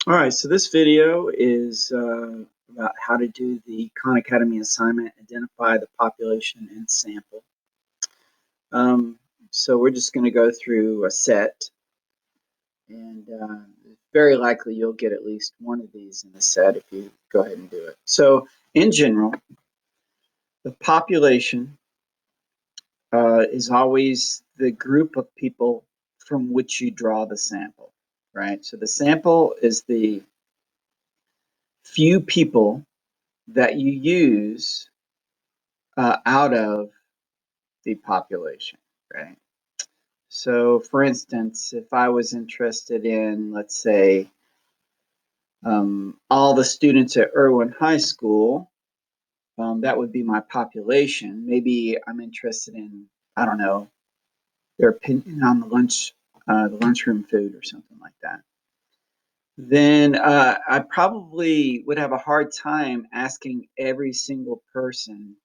All right, so this video is about how to do the Khan Academy assignment, identify the population and sample. So we're just going to go through a set, and very likely you'll get at least one of these in the set if you go ahead and do it. So in general, the population is always the group of people from which you draw the sample, right? So the sample is the few people that you use out of the population, right? So, for instance, if I was interested in, let's say, all the students at Irwin High School, that would be my population. Maybe I'm interested in, I don't know, their opinion on the lunchroom food or something like that. Then I probably would have a hard time asking every single person,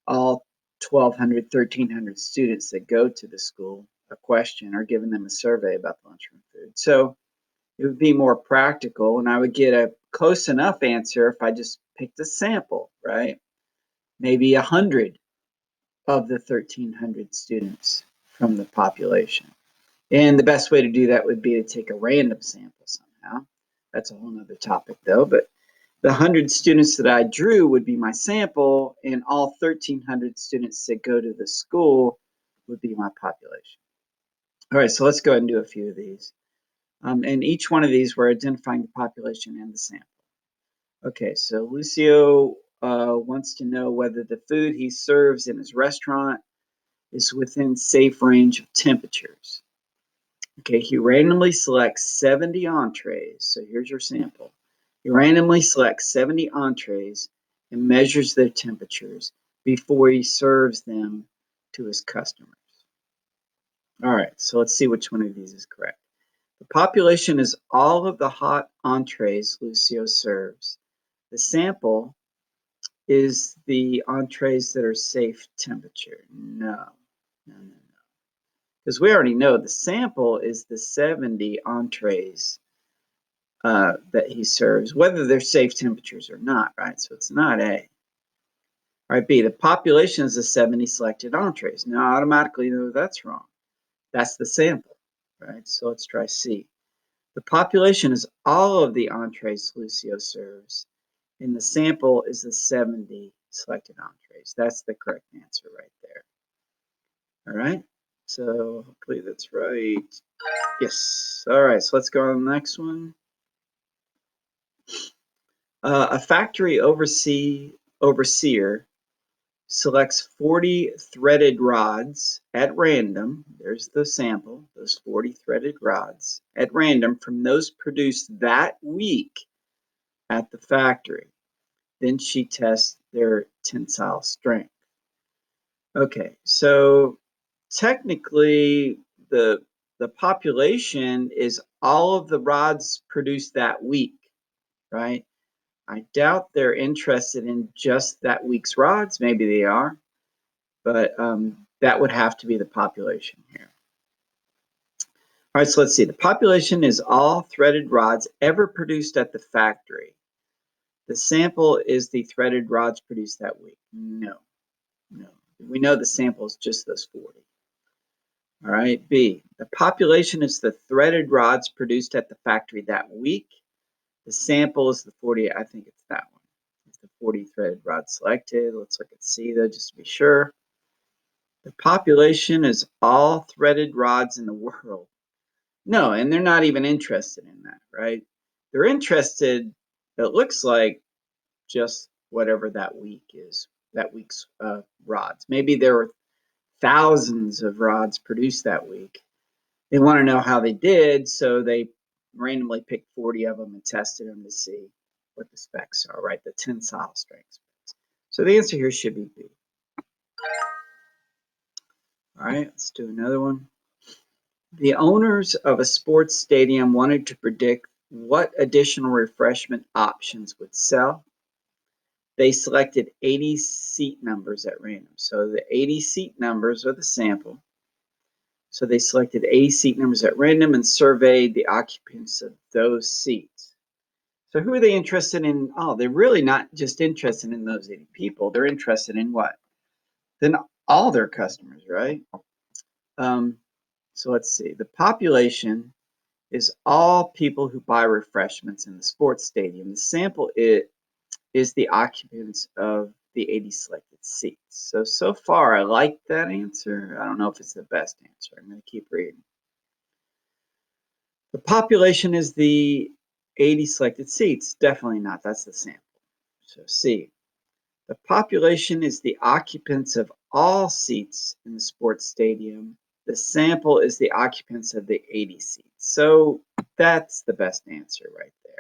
all 1,200, 1,300 students that go to the school, a question or giving them a survey about the lunchroom food. So it would be more practical, and I would get a close enough answer if I just picked a sample, right? Maybe 100 of the 1,300 students from the population. And the best way to do that would be to take a random sample somehow. That's a whole other topic though, but the 100 students that I drew would be my sample, and all 1,300 students that go to the school would be my population. All right, so let's go ahead and do a few of these. And each one of these, we're identifying the population and the sample. Okay, so Lucio wants to know whether the food he serves in his restaurant is within safe range of temperatures. Okay, he randomly selects 70 entrees. So here's your sample. He randomly selects 70 entrees and measures their temperatures before he serves them to his customers. All right, so let's see which one of these is correct. The population is all of the hot entrees Lucio serves. The sample is the entrees that are safe temperature. No. Because we already know the sample is the 70 entrees that he serves, whether they're safe temperatures or not, right? So it's not A. All right, B, the population is the 70 selected entrees. Now, automatically, no, that's wrong. That's the sample, right? So let's try C. The population is all of the entrees Lucio serves, and the sample is the 70 selected entrees. That's the correct answer right there. All right, so hopefully that's right. Yes. All right, so let's go on to the next one. A factory overseer selects 40 threaded rods at random. There's the sample, those 40 threaded rods at random from those produced that week at the factory. Then she tests their tensile strength. Okay, so technically the population is all of the rods produced that week, right? I doubt they're interested in just that week's rods. Maybe they are, but that would have to be the population here. All right, so let's see. The population is all threaded rods ever produced at the factory. The sample is the threaded rods produced that week. No. We know the sample is just those 40. All right, B. The population is the threaded rods produced at the factory that week. The sample is the 40. I think it's that one. It's the 40 threaded rods selected. Let's look at C though, just to be sure. The population is all threaded rods in the world. No, and they're not even interested in that, right? They're interested, it looks like, just whatever that week is, that week's rods. Maybe there were thousands of rods produced that week. They want to know how they did, so they randomly picked 40 of them and tested them to see what the specs are, right? The tensile strength specs. So the answer here should be B. All right, let's do another one. The owners of a sports stadium wanted to predict what additional refreshment options would sell. They selected 80 seat numbers at random. So the 80 seat numbers are the sample. So they selected 80 seat numbers at random and surveyed the occupants of those seats. So who are they interested in? Oh, they're really not just interested in those 80 people. They're interested in what? Then all their customers, right? So let's see. The population is all people who buy refreshments in the sports stadium. The sample is the occupants of the 80 selected seats. So far, I like that answer. I don't know if it's the best answer. I'm going to keep reading. The population is the 80 selected seats. Definitely not. That's the sample. So C. The population is the occupants of all seats in the sports stadium. The sample is the occupants of the 80 seats. So that's the best answer right there.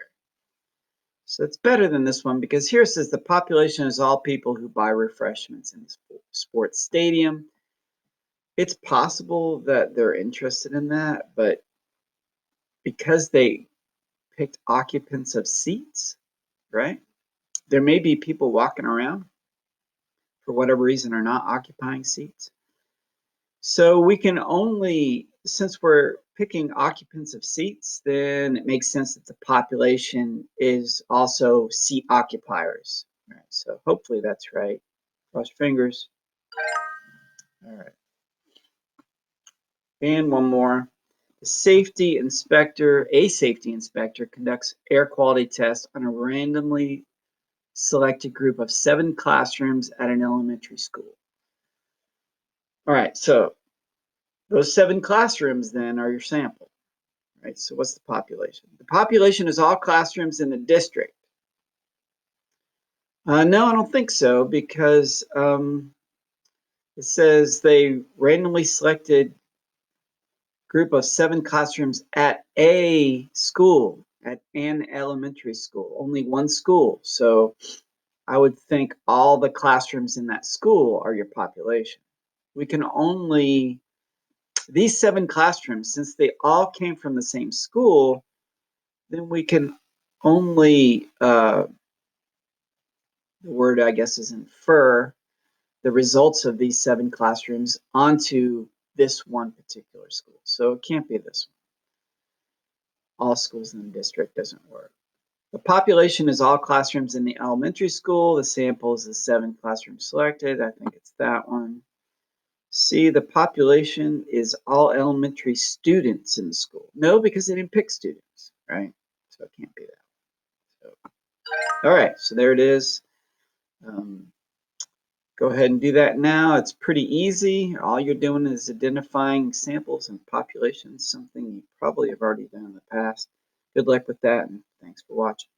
So it's better than this one because here it says the population is all people who buy refreshments in the sports stadium. It's possible that they're interested in that, but because they picked occupants of seats, right? There may be people walking around for whatever reason are not occupying seats. So we can only, since we're picking occupants of seats, then it makes sense that the population is also seat occupiers. All right, so hopefully that's right. Cross fingers. All right. And one more. A safety inspector conducts air quality tests on a randomly selected group of 7 classrooms at an elementary school. All right, so those 7 classrooms then are your sample, right? So what's the population? The population is all classrooms in the district. No, I don't think so because it says they randomly selected group of 7 classrooms at a school, at an elementary school, only one school. So I would think all the classrooms in that school are your population. We can only, these 7 classrooms, since they all came from the same school, then we can only, the word I guess is infer, the results of these 7 classrooms onto this one particular school. So it can't be this one. All schools in the district doesn't work. The population is all classrooms in the elementary school. The sample is the 7 classrooms selected. I think it's that one. C, the population is all elementary students in the school. No, because they didn't pick students, right? So it can't be that. So, all right, so there it is. Go ahead and do that now. It's pretty easy. All you're doing is identifying samples and populations, something you probably have already done in the past. Good luck with that, and thanks for watching.